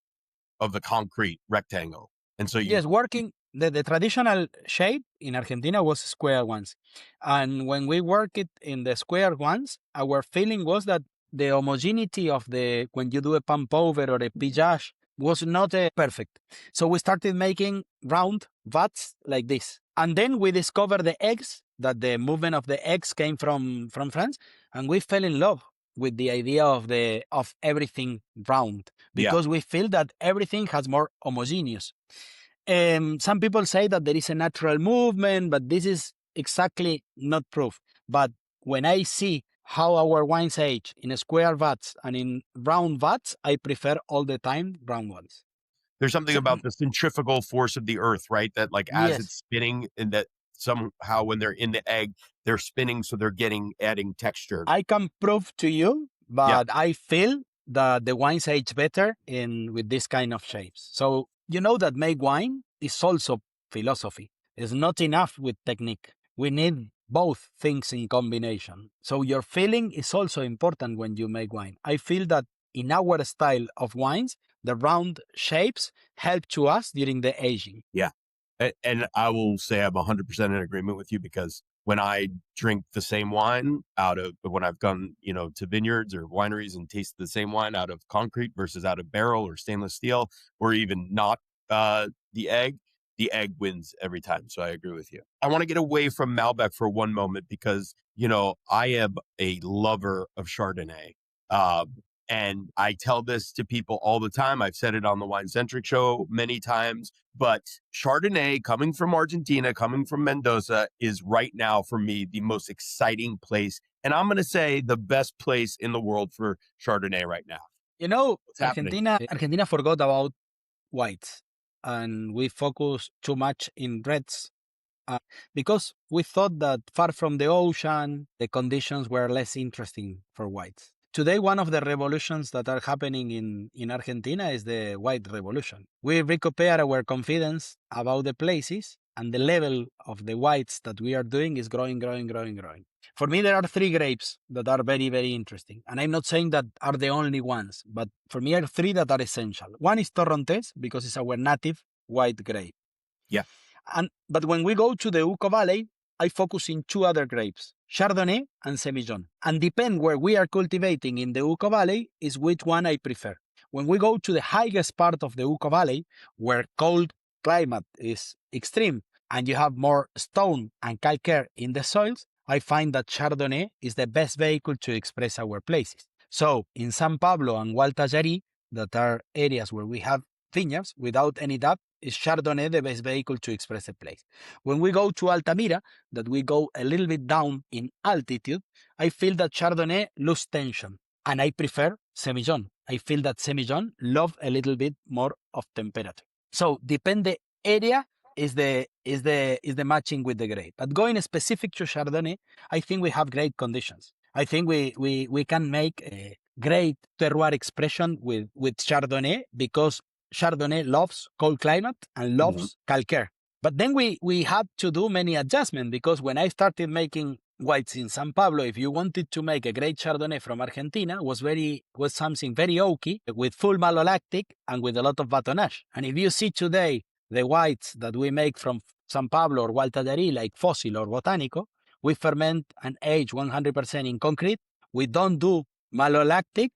of the concrete rectangle. And so working the traditional shape in Argentina was square ones. And when we work it in the square ones, our feeling was that the homogeneity of when you do a pump over or a pillage was not perfect. So we started making round vats like this. And then we discovered the eggs, that the movement of the eggs came from France. And we fell in love with the idea of everything round because we feel that everything has more homogeneous. Some people say that there is a natural movement, but this is exactly not proof. But when I see how our wines age in square vats and in round vats, I prefer all the time round ones. There's something about the centrifugal force of the earth, right? That as it's spinning, and that somehow when they're in the egg, they're spinning, so they're adding texture. I can prove to you, but I feel that the wines age better with this kind of shapes. So you know that make wine is also philosophy. It's not enough with technique. We need both things in combination. So your feeling is also important when you make wine. I feel that in our style of wines, the round shapes help to us during the aging. Yeah. And I will say I'm 100% in agreement with you, because when I drink the same wine when I've gone, to vineyards or wineries and tasted the same wine out of concrete versus out of barrel or stainless steel, or even not the egg wins every time. So I agree with you. I want to get away from Malbec for one moment because, I am a lover of Chardonnay. And I tell this to people all the time. I've said it on the Wine Centric show many times, but Chardonnay coming from Argentina, coming from Mendoza is right now for me the most exciting place. And I'm going to say the best place in the world for Chardonnay right now. Argentina forgot about whites and we focus too much in reds because we thought that far from the ocean, the conditions were less interesting for whites. Today, one of the revolutions that are happening in Argentina is the white revolution. We recuperate our confidence about the places, and the level of the whites that we are doing is growing. For me, there are 3 grapes that are very, very interesting. And I'm not saying that are the only ones, but for me are 3 that are essential. One is Torrontés, because it's our native white grape. Yeah. But when we go to the Uco Valley, I focus in 2 other grapes, Chardonnay and Semillon. And depend where we are cultivating in the Uco Valley is which one I prefer. When we go to the highest part of the Uco Valley, where cold climate is extreme, and you have more stone and calcare in the soils, I find that Chardonnay is the best vehicle to express our places. So in San Pablo and Gualtallarí, that are areas where we have vineyards, without any doubt, is Chardonnay the best vehicle to express a place. When we go to Altamira, that we go a little bit down in altitude, I feel that Chardonnay lose tension, and I prefer Semillon. I feel that Semillon love a little bit more of temperature. So depend the area is the matching with the grape. But going specific to Chardonnay, I think we have great conditions. I think we can make a great terroir expression with Chardonnay, because Chardonnay loves cold climate and loves calcaire. But then we had to do many adjustments, because when I started making whites in San Pablo, if you wanted to make a great Chardonnay from Argentina, was something very oaky with full malolactic and with a lot of batonnage. And if you see today the whites that we make from San Pablo or Gualtallarí, like Fossil or Botánico, we ferment and age 100% in concrete. We don't do malolactic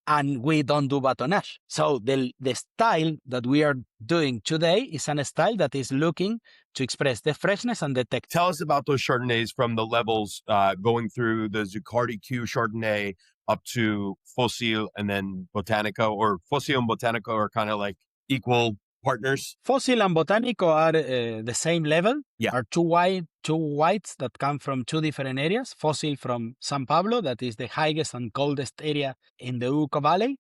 and we don't do batonnage. So the style that we are doing today is a style that is looking to express the freshness and the texture. Tell us about those Chardonnays from the levels going through the Zuccardi Q Chardonnay up to Fossil and then Botánico, or Fossil and Botánico are kind of like equal partners. Fossil and Botánico are the same level. Yeah. Are two whites that come from two different areas. Fossil from San Pablo, that is the highest and coldest area in the Uco Valley.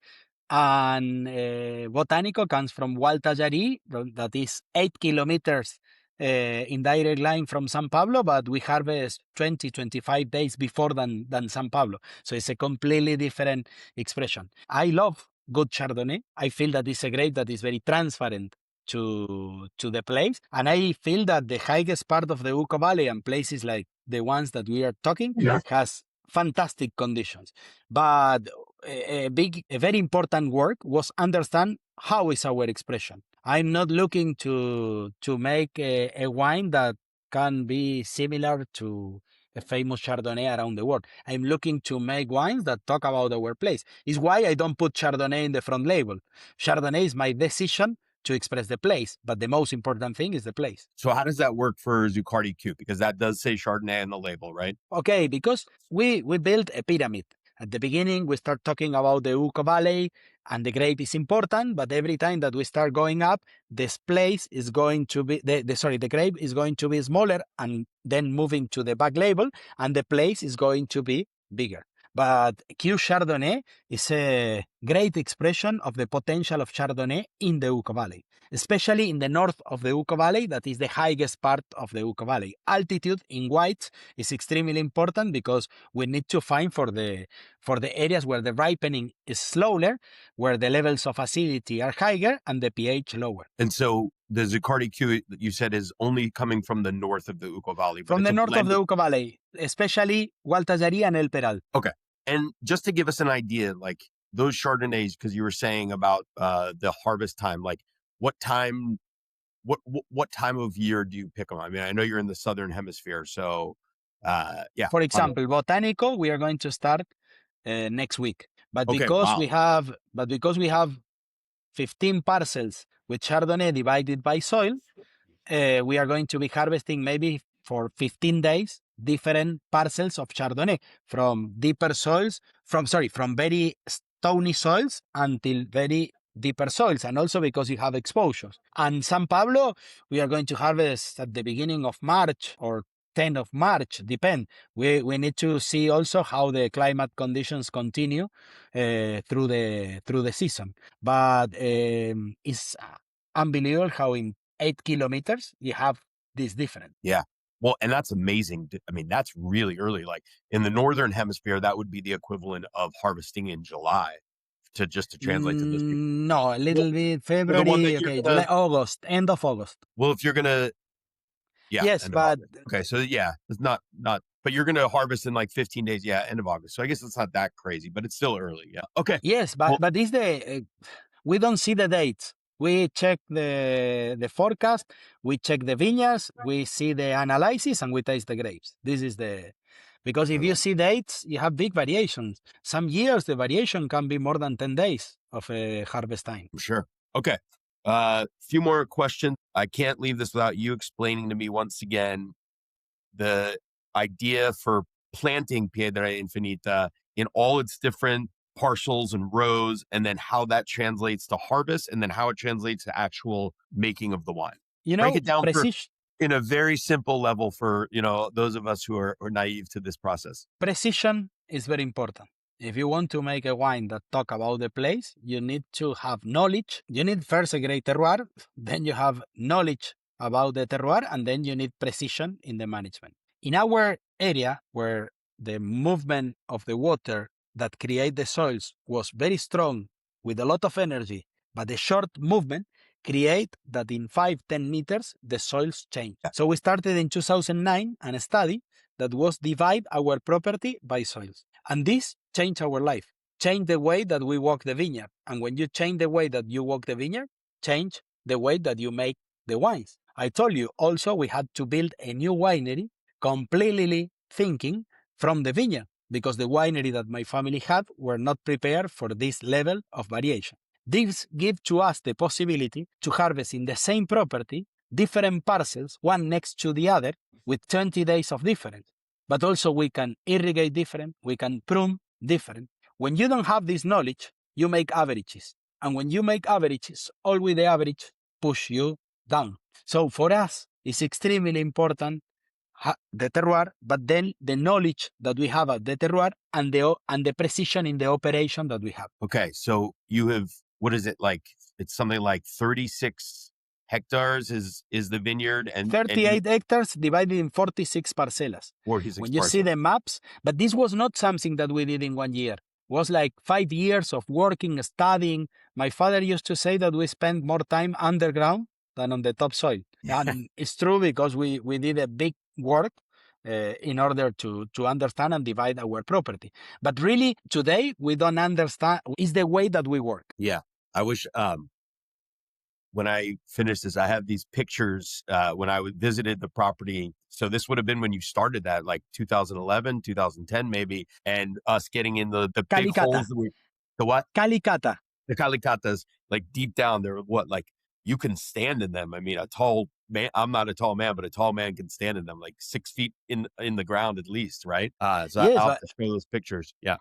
And Botánico comes from Gualtallarí, that is 8 kilometers in direct line from San Pablo, but we harvest 20-25 days before than San Pablo. So it's a completely different expression. I love good Chardonnay. I feel that it's a grape that is very transparent to the place. And I feel that the highest part of the Uco Valley and places like the ones that we are talking has fantastic conditions. But a very important work was understand how is our expression. I'm not looking to make a wine that can be similar to a famous Chardonnay around the world. I'm looking to make wines that talk about our place. It's why I don't put Chardonnay in the front label. Chardonnay is my decision to express the place, but the most important thing is the place. So how does that work for Zuccardi Q? Because that does say Chardonnay on the label, right? Okay, because we built a pyramid. At the beginning, we start talking about the Uco Valley, and the grape is important, but every time that we start going up, this place is going to be, the grape is going to be smaller, and then moving to the back label, and the place is going to be bigger. But Q Chardonnay is a great expression of the potential of Chardonnay in the Uco Valley, especially in the north of the Uco Valley, that is the highest part of the Uco Valley. Altitude in whites is extremely important because we need to find for the areas where the ripening is slower, where the levels of acidity are higher and the pH lower. And so the Zuccardi Q that you said is only coming from the north of the Uco Valley. From the north of the Uco Valley, especially Gualtallarí and El Peral. Okay. And just to give us an idea, like those Chardonnays, because you were saying about the harvest time, like what time of year do you pick them? I mean, I know you're in the southern hemisphere, so yeah. For example, Botánico, we are going to start next week, but Okay, because we have 15 parcels with Chardonnay divided by soil, we are going to be harvesting maybe for 15 days different parcels of Chardonnay from deeper soils, from very stony soils until very deeper soils, and also because you have exposures. And San Pablo, we are going to harvest at the beginning of March or 10th of March, depend. We need to see also how the climate conditions continue through the season. But it's unbelievable how in 8 kilometers you have this difference. Yeah. Well, and that's amazing. I mean, that's really early. Like in the northern hemisphere, that would be the equivalent of harvesting in July to translate to this. No, a little bit February, July, August, end of August. Well, if you're going to, yeah. Yes, but okay. So yeah, it's not, but you're going to harvest in like 15 days. Yeah. End of August. So I guess it's not that crazy, but it's still early. Yeah. Okay. Yes, but it's we don't see the dates. We check the forecast, we check the vineyards, we see the analysis, and we taste the grapes. This is because if you see dates, you have big variations. Some years, the variation can be more than 10 days of a harvest time. Sure. Okay. Few more questions. I can't leave this without you explaining to me once again the idea for planting Piedra Infinita in all its different parcels and rows, and then how that translates to harvest, and then how it translates to actual making of the wine. Break it down in a very simple level for those of us who are naive to this process. Precision is very important. If you want to make a wine that talk about the place, you need to have knowledge. You need first a great terroir, then you have knowledge about the terroir, and then you need precision in the management. In our area, where the movement of the water that create the soils was very strong with a lot of energy, but the short movement create that in 5-10 meters, the soils change. So we started in 2009 a study that was divide our property by soils. And this changed our life, changed the way that we walk the vineyard. And when you change the way that you walk the vineyard, change the way that you make the wines. I told you also we had to build a new winery completely thinking from the vineyard, because the winery that my family had were not prepared for this level of variation. This gives to us the possibility to harvest in the same property different parcels, one next to the other, with 20 days of difference. But also we can irrigate different, we can prune different. When you don't have this knowledge, you make averages. And when you make averages, always the average push you down. So for us, it's extremely important the terroir, but then the knowledge that we have at the terroir and the precision in the operation that we have. Okay, so you have, what is it like? It's something like 36 hectares is the vineyard, and 38 hectares divided in 46 parcelas. 46 when you see the maps, but this was not something that we did in 1 year. It was like 5 years of working, studying. My father used to say that we spent more time underground than on the topsoil. And it's true, because we did a big work in order to understand and divide our property. But really, today, we don't understand. It's the way that we work. Yeah. I wish when I finished this, I have these pictures when I visited the property. So this would have been when you started that, like 2011, 2010 maybe, and us getting in the big holes. The what? Calicata. The calicatas, like deep down, they're what, like you can stand in them. I mean, a tall man, I'm not a tall man, but a tall man can stand in them, like 6 feet in the ground at least, right? So yes, I'll have to show those pictures. Yeah.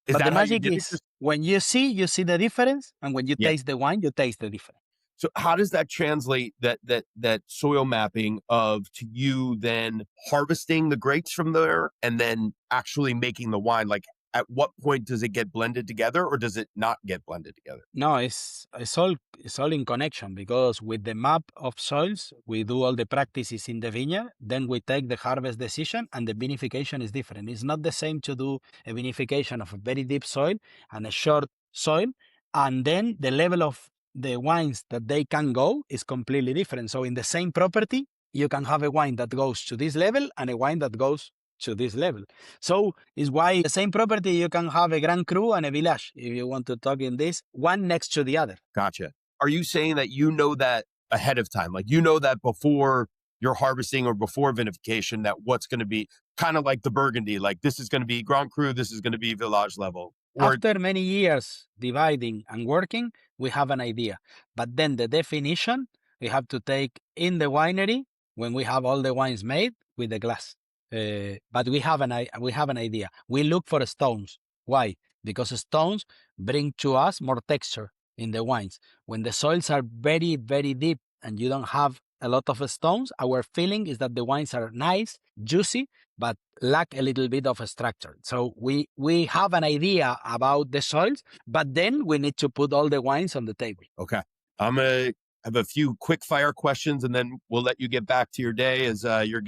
But the magic is when you see the difference, and when you taste the wine, you taste the difference. So how does that translate, that soil mapping to you then harvesting the grapes from there and then actually making the wine? Like, at what point does it get blended together, or does it not get blended together? No, it's all in connection, because with the map of soils, we do all the practices in the vineyard, then we take the harvest decision, and the vinification is different. It's not the same to do a vinification of a very deep soil and a short soil, and then the level of the wines that they can go is completely different. So in the same property, you can have a wine that goes to this level and a wine that goes to this level. So it's why the same property, you can have a Grand Cru and a Village, if you want to talk in this, one next to the other. Gotcha. Are you saying that you know that ahead of time? Like, you know that before you're harvesting or before vinification, that what's going to be kind of like the Burgundy, like this is going to be Grand Cru, this is going to be Village level? After many years dividing and working, we have an idea. But then the definition, we have to take in the winery when we have all the wines made with the glass. But we have an idea. We look for stones. Why? Because stones bring to us more texture in the wines. When the soils are very, very deep and you don't have a lot of stones, our feeling is that the wines are nice, juicy, but lack a little bit of a structure. So we have an idea about the soils, but then we need to put all the wines on the table. Okay. I'm going to have a few quick fire questions, and then we'll let you get back to your day, as you're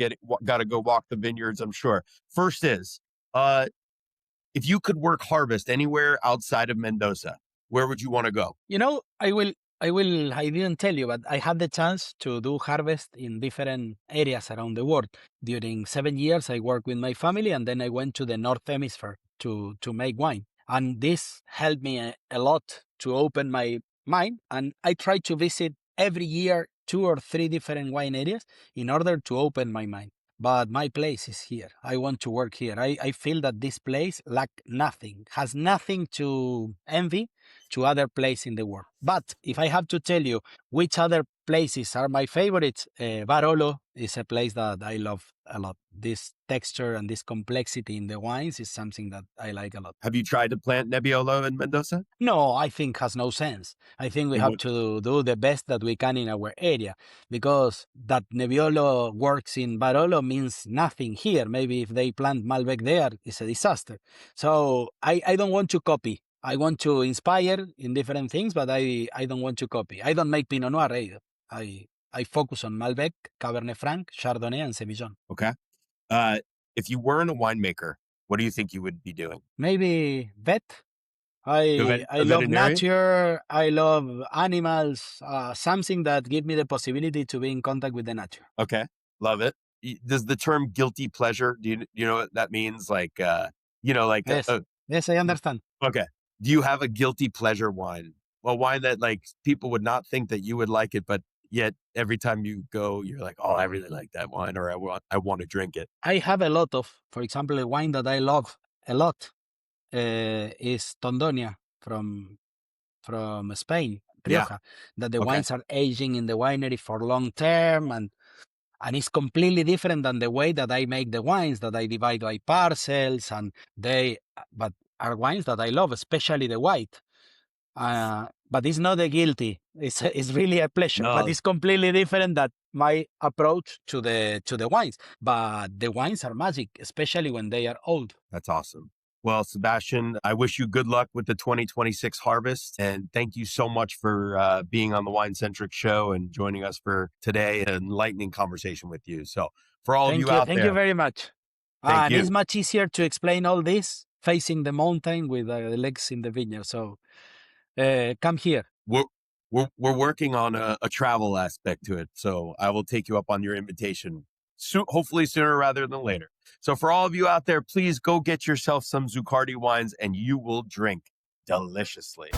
got to go walk the vineyards, I'm sure. First is, if you could work harvest anywhere outside of Mendoza, where would you want to go? I didn't tell you, but I had the chance to do harvest in different areas around the world. During 7 years, I worked with my family, and then I went to the North Hemisphere to make wine. And this helped me a lot to open my mind. And I try to visit every year 2 or 3 different wine areas in order to open my mind. But my place is here. I want to work here. I feel that this place lack nothing, has nothing to envy to other places in the world. But if I have to tell you which other places are my favorites, Barolo is a place that I love a lot. This texture and this complexity in the wines is something that I like a lot. Have you tried to plant Nebbiolo in Mendoza? No, I think has no sense. I think we have to do the best that we can in our area, because that Nebbiolo works in Barolo means nothing here. Maybe if they plant Malbec there, it's a disaster. So I don't want to copy. I want to inspire in different things, but I don't want to copy. I don't make Pinot Noir either. I focus on Malbec, Cabernet Franc, Chardonnay, and Semillon. Okay. If you weren't a winemaker, what do you think you would be doing? Maybe vet. I love nature. I love animals. Something that give me the possibility to be in contact with the nature. Okay, love it. Does the term guilty pleasure? Do you know what that means? Like Yes, I understand. Okay. Do you have a guilty pleasure wine? Well, wine that like people would not think that you would like it, but yet every time you go, you're like, oh, I really like that wine, or I want to drink it. I have a lot of, for example, a wine that I love a lot is Tondonia from Spain, Rioja. That the wines are aging in the winery for long term, and it's completely different than the way that I make the wines, that I divide by parcels, but are wines that I love, especially the white. But it's not a guilty. It's really a pleasure. No. But it's completely different than my approach to the wines. But the wines are magic, especially when they are old. That's awesome. Well, Sebastián, I wish you good luck with the 2026 harvest. And thank you so much for being on the Wine Centric show and joining us for today, an enlightening conversation with you. So for all of you out there. Thank you very much. And it's much easier to explain all this facing the mountain with the legs in the vineyard. So come here. We're working on a travel aspect to it. So I will take you up on your invitation. Hopefully sooner rather than later. So for all of you out there, please go get yourself some Zuccardi wines and you will drink deliciously.